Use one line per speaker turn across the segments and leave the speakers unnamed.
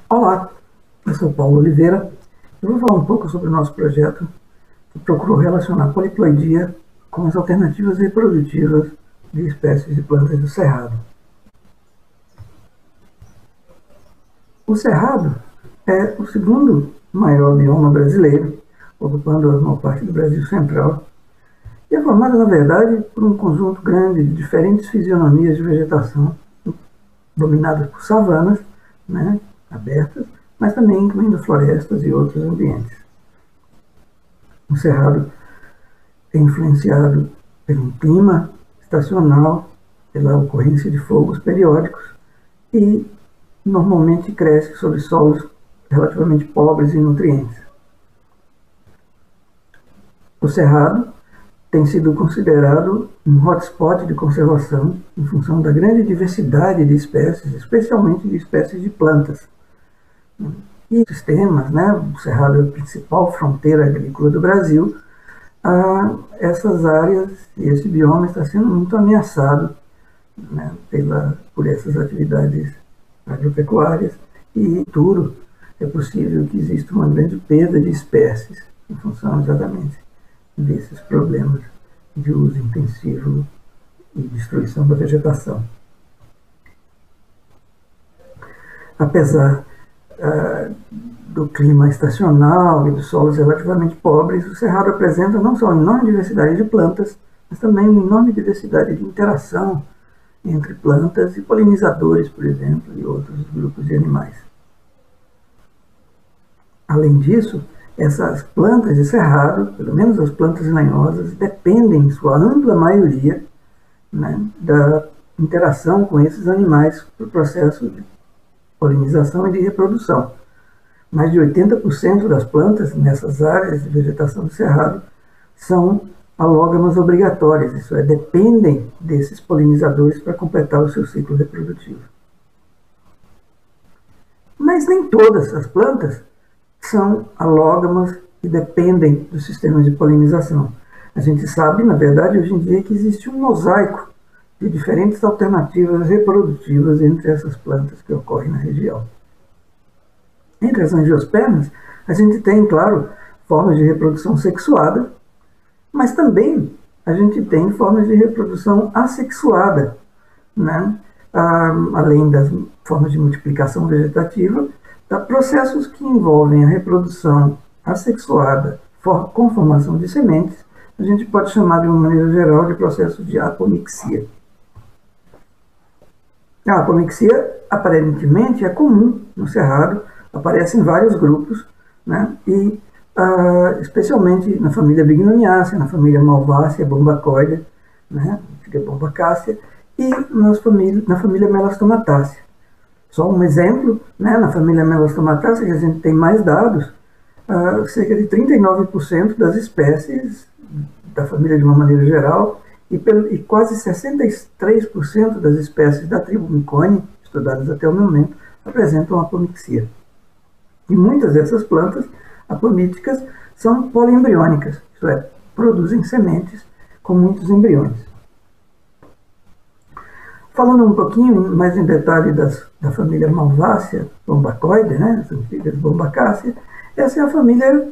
Olá, eu sou Paulo Oliveira. Eu vou falar um pouco sobre o nosso projeto que procurou relacionar poliploidia com as alternativas reprodutivas de espécies de plantas do Cerrado. O Cerrado é o segundo maior bioma brasileiro, ocupando a maior parte do Brasil central, e é formado, na verdade, por um conjunto grande de diferentes fisionomias de vegetação, dominadas por savanas, abertas, mas também incluindo florestas e outros ambientes. O Cerrado é influenciado pelo clima estacional, pela ocorrência de fogos periódicos e normalmente cresce sobre solos relativamente pobres em nutrientes. O Cerrado tem sido considerado um hotspot de conservação em função da grande diversidade de espécies, especialmente de espécies de plantas. E sistemas, o Cerrado é a principal fronteira agrícola do Brasil, essas áreas e esse bioma está sendo muito ameaçado por essas atividades agropecuárias e no futuro é possível que exista uma grande perda de espécies em função exatamente desses problemas de uso intensivo e destruição da vegetação. Apesar do clima estacional e dos solos relativamente pobres, o Cerrado apresenta não só uma enorme diversidade de plantas, mas também uma enorme diversidade de interação entre plantas e polinizadores, por exemplo, e outros grupos de animais. Além disso, essas plantas de cerrado, pelo menos as plantas lenhosas, dependem, em sua ampla maioria, da interação com esses animais para o processo de polinização e de reprodução. Mais de 80% das plantas nessas áreas de vegetação do cerrado são alógamas obrigatórias, isso é, dependem desses polinizadores para completar o seu ciclo reprodutivo. Mas nem todas as plantas são alógamas e dependem dos sistemas de polinização. A gente sabe, na verdade, hoje em dia, que existe um mosaico de diferentes alternativas reprodutivas entre essas plantas que ocorrem na região. Entre as angiospermas, a gente tem, claro, formas de reprodução sexuada, mas também a gente tem formas de reprodução assexuada, além das formas de multiplicação vegetativa, processos que envolvem a reprodução assexuada com formação de sementes, a gente pode chamar de uma maneira geral de processos de apomixia. A apomixia, aparentemente, é comum no cerrado, aparece em vários grupos, e especialmente na família Bignoniaceae, na família Malvaceae, Bombacoidea, antiga Bombacácea, e na família Melastomataceae. Só um exemplo, na família Melastomataceae, que a gente tem mais dados, cerca de 39% das espécies da família de uma maneira geral e quase 63% das espécies da tribo Mycone, estudadas até o momento, apresentam apomixia. E muitas dessas plantas apomíticas são poliembriônicas, isto é, produzem sementes com muitos embriões. Falando um pouquinho mais em detalhe da família Malvaceae, Bombacoidea, as antigas Bombacácea, essa é a família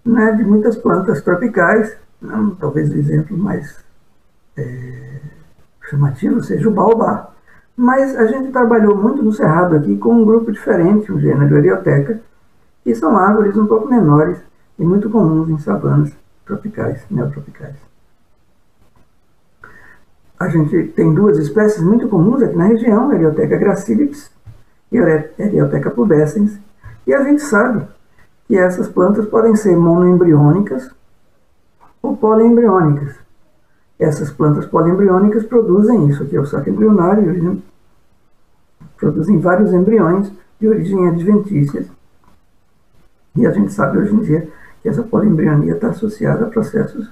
de muitas plantas tropicais, talvez o exemplo mais chamativo seja o baobá. Mas a gente trabalhou muito no cerrado aqui com um grupo diferente, o gênero Erioteca, que são árvores um pouco menores e muito comuns em savanas tropicais, neotropicais. A gente tem duas espécies muito comuns aqui na região, Erioteca gracilips e Erioteca pubescens, e a gente sabe que essas plantas podem ser monoembriônicas ou poliembriônicas. Essas plantas poliembriônicas produzem isso aqui, é o saco embrionário, produzem vários embriões de origem adventícia. E a gente sabe hoje em dia que essa poliembrionia está associada a processos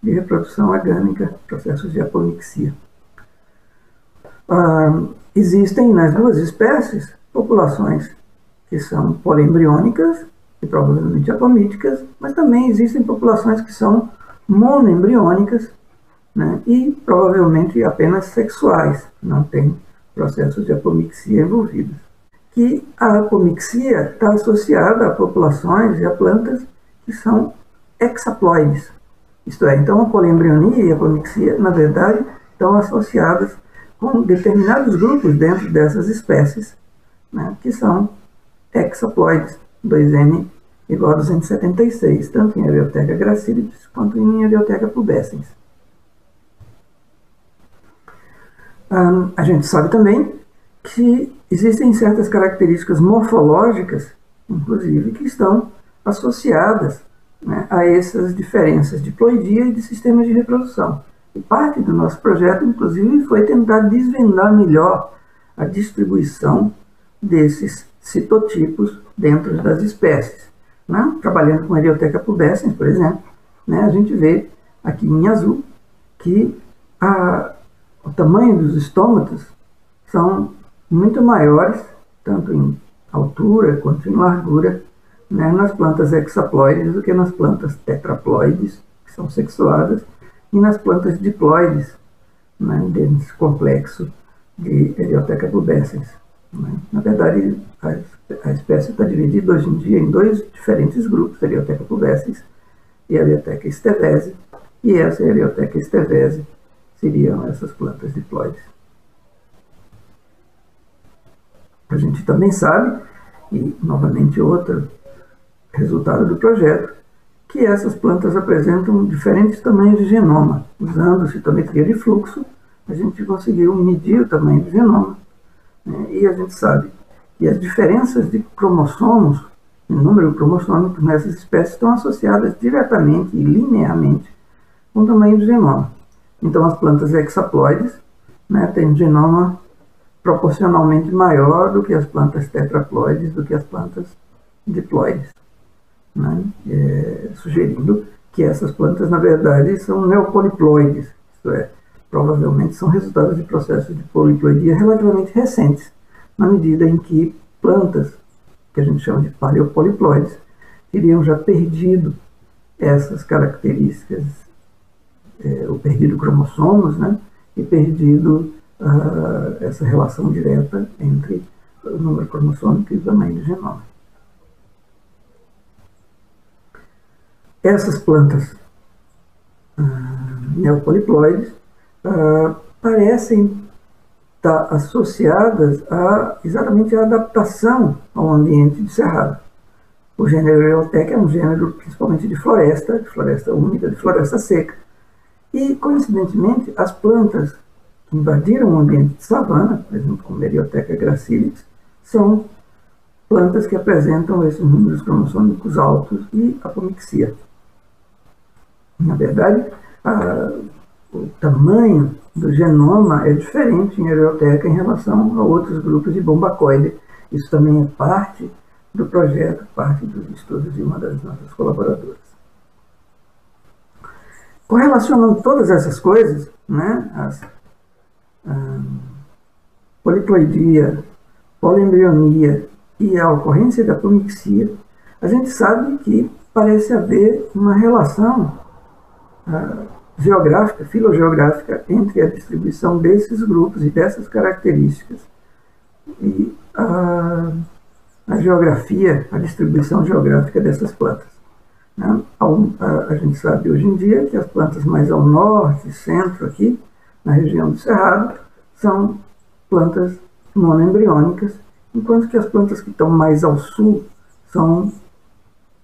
de reprodução orgânica, processos de apomixia. Existem nas duas espécies populações que são poliembriônicas e provavelmente apomíticas, mas também existem populações que são monoembriônicas e provavelmente apenas sexuais, não tem processos de apomixia envolvidos, que a apomixia está associada a populações e a plantas que são hexaploides. Isto é, então a poliembrionia e a apomixia, na verdade, estão associadas com determinados grupos dentro dessas espécies, né, que são hexaploides, 2N igual a 276, tanto em Eriotheca gracilipes quanto em Eriotheca pubescens. A gente sabe também que existem certas características morfológicas, inclusive, que estão associadas, né, a essas diferenças de ploidia e de sistemas de reprodução. E parte do nosso projeto, inclusive, foi tentar desvendar melhor a distribuição desses citotipos dentro das espécies. Né? Trabalhando com Eriotheca pubescens, por exemplo, né, a gente vê aqui em azul que o tamanho dos estômatos são muito maiores, tanto em altura quanto em largura, né, nas plantas hexaploides do que nas plantas tetraploides, que são sexuadas, e nas plantas diploides, né, desse complexo de Eriotheca pubescens. Né. Na verdade, a espécie está dividida hoje em dia em dois diferentes grupos, Eriotheca pubescens e Eriotheca estevese, e essa Eriotheca estevese seriam essas plantas diploides. A gente também sabe, e novamente outro resultado do projeto, que essas plantas apresentam diferentes tamanhos de genoma. Usando citometria de fluxo, a gente conseguiu medir o tamanho do genoma, né, e a gente sabe que as diferenças de cromossomos, o número cromossômico nessas espécies, estão associadas diretamente e linearmente com o tamanho do genoma. Então, as plantas hexaploides, né, têm um genoma proporcionalmente maior do que as plantas tetraploides, do que as plantas diploides, né, sugerindo que essas plantas, na verdade, são neopoliploides, isto é, provavelmente são resultados de processos de poliploidia relativamente recentes, na medida em que plantas, que a gente chama de paleopoliploides, teriam já perdido essas características, ou perdido cromossomos, né, e perdido essa relação direta entre o número cromossômico e o tamanho do genoma. Essas plantas neopoliploides parecem estar associadas exatamente à adaptação ao ambiente de cerrado. O gênero Eriotheca é um gênero principalmente de floresta úmida, de floresta seca. E, coincidentemente, as plantas que invadiram o ambiente de savana, por exemplo, como Eriotheca gracilipes, são plantas que apresentam esses números cromossômicos altos e apomixia. Na verdade, o tamanho do genoma é diferente em Eriotheca em relação a outros grupos de bombacoide. Isso também é parte do projeto, parte dos estudos de uma das nossas colaboradoras. Correlacionando todas essas coisas, né, poliploidia, poliembrionia e a ocorrência da apomixia, a gente sabe que parece haver uma relação geográfica, filogeográfica, entre a distribuição desses grupos e dessas características e a geografia, a distribuição geográfica dessas plantas. Né? A gente sabe hoje em dia que as plantas mais ao norte, centro aqui, na região do Cerrado, são plantas monoembriônicas, enquanto que as plantas que estão mais ao sul são,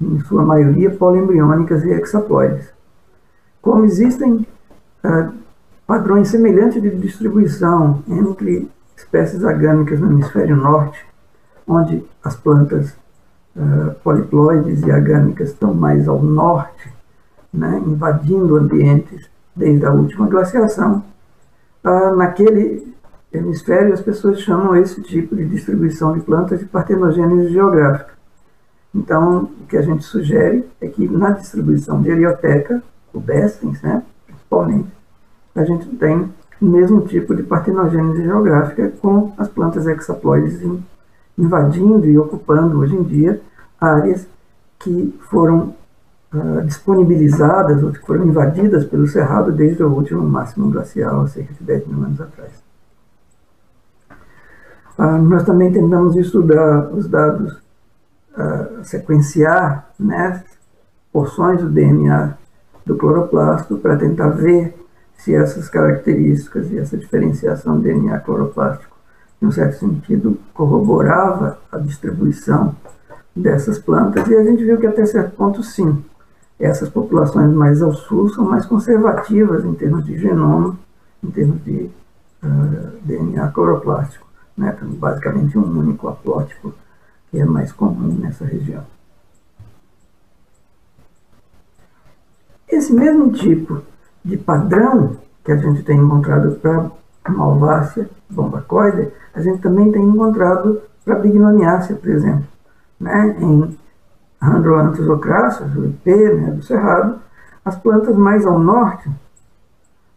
em sua maioria, poliembriônicas e hexaploides. Como existem padrões semelhantes de distribuição entre espécies agâmicas no hemisfério norte, onde as plantas poliploides e agâmicas estão mais ao norte, né, invadindo ambientes desde a última glaciação, naquele hemisfério as pessoas chamam esse tipo de distribuição de plantas de partenogênese geográfica. Então, o que a gente sugere é que na distribuição de Eriotheca pubescens, né, principalmente, a gente tem o mesmo tipo de partenogênese geográfica com as plantas hexaploides invadindo e ocupando hoje em dia áreas que foram disponibilizadas ou que foram invadidas pelo Cerrado desde o último máximo glacial, há cerca de 10 mil anos atrás. Nós também tentamos estudar os dados, sequenciar, né, porções do DNA do cloroplasto para tentar ver se essas características e essa diferenciação do DNA cloroplástico, em um certo sentido, corroborava a distribuição dessas plantas, e a gente viu que até certo ponto sim, essas populações mais ao sul são mais conservativas em termos de genoma, em termos de DNA cloroplástico, né? Então, basicamente um único haplótipo que é mais comum nessa região. Esse mesmo tipo de padrão que a gente tem encontrado para Malvácia bombacoide, a gente também tem encontrado para Bignoniacea, por exemplo, né? Em Randroanthus ocrassus, o IP, né, do cerrado, as plantas mais ao norte,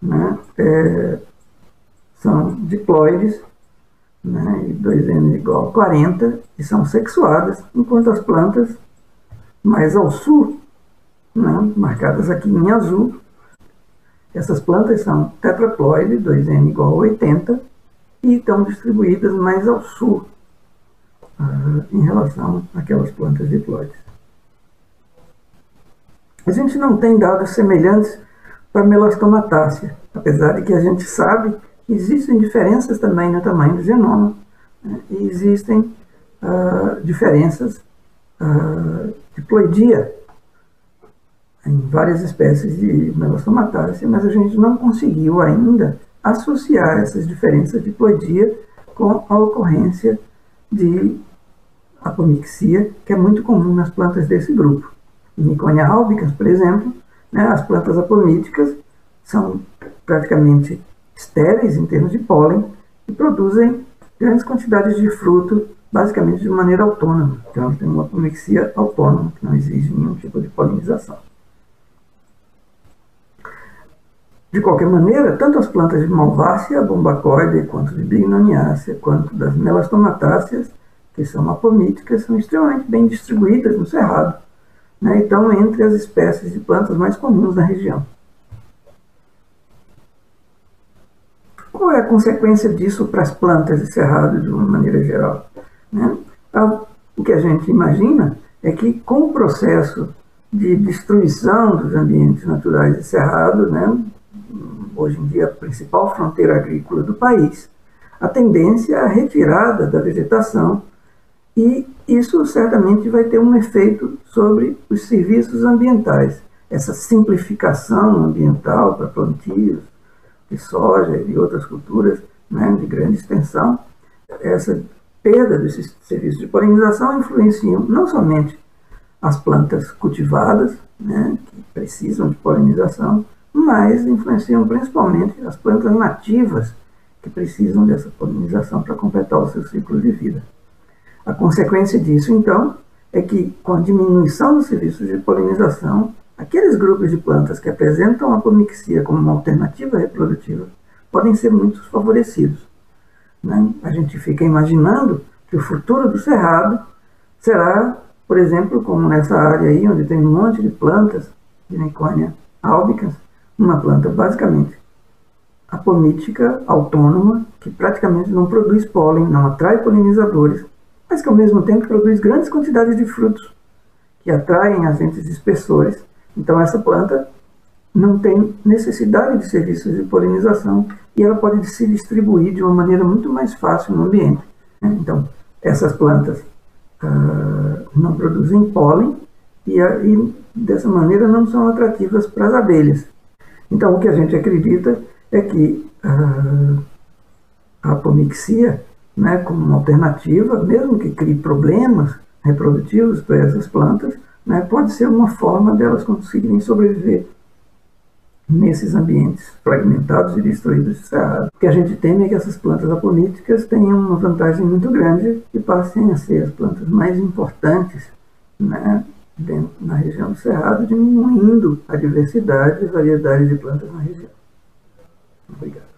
né, são diploides, né, e 2N igual a 40, e são sexuadas, enquanto as plantas mais ao sul, né, marcadas aqui em azul, essas plantas são tetraploides, 2N igual a 80, e estão distribuídas mais ao sul, em relação àquelas plantas diploides. A gente não tem dados semelhantes para Melastomatácea, apesar de que a gente sabe que existem diferenças também no tamanho do genoma, né, e existem diferenças de ploidia em várias espécies de Melastomatácea, mas a gente não conseguiu ainda associar essas diferenças de ploidia com a ocorrência de apomixia, que é muito comum nas plantas desse grupo. Em Miconia albicans, por exemplo, né, as plantas apomíticas são praticamente estéreis em termos de pólen e produzem grandes quantidades de fruto, basicamente de maneira autônoma. Então, elas têm uma apomixia autônoma, que não exige nenhum tipo de polinização. De qualquer maneira, tanto as plantas de Malvácia bombacoide, quanto de Bignoniacea, quanto das Melastomatáceas, que são apomíticas, são extremamente bem distribuídas no cerrado, né, então entre as espécies de plantas mais comuns na região. Qual é a consequência disso para as plantas de cerrado de uma maneira geral? Né? O que a gente imagina é que com o processo de destruição dos ambientes naturais de cerrado, né, hoje em dia a principal fronteira agrícola do país, a tendência é a retirada da vegetação, e isso certamente vai ter um efeito sobre os serviços ambientais. Essa simplificação ambiental para plantios de soja e outras culturas, né, de grande extensão, essa perda desses serviços de polinização influenciam não somente as plantas cultivadas, né, que precisam de polinização, mas influenciam principalmente as plantas nativas que precisam dessa polinização para completar o seu ciclo de vida. A consequência disso, então, é que, com a diminuição dos serviços de polinização, aqueles grupos de plantas que apresentam a apomixia como uma alternativa reprodutiva podem ser muito favorecidos, né? A gente fica imaginando que o futuro do cerrado será, por exemplo, como nessa área aí, onde tem um monte de plantas de Miconia albicans, uma planta basicamente apomítica, autônoma, que praticamente não produz pólen, não atrai polinizadores, mas que ao mesmo tempo produz grandes quantidades de frutos que atraem agentes dispersores. Então essa planta não tem necessidade de serviços de polinização e ela pode se distribuir de uma maneira muito mais fácil no ambiente. Então essas plantas não produzem pólen e dessa maneira não são atrativas para as abelhas. Então o que a gente acredita é que a apomixia, né, como uma alternativa, mesmo que crie problemas reprodutivos para essas plantas, né, pode ser uma forma delas conseguirem sobreviver nesses ambientes fragmentados e destruídos de cerrado. O que a gente teme é que essas plantas apomíticas tenham uma vantagem muito grande e passem a ser as plantas mais importantes, né, na região do cerrado, diminuindo a diversidade e variedade de plantas na região. Obrigado.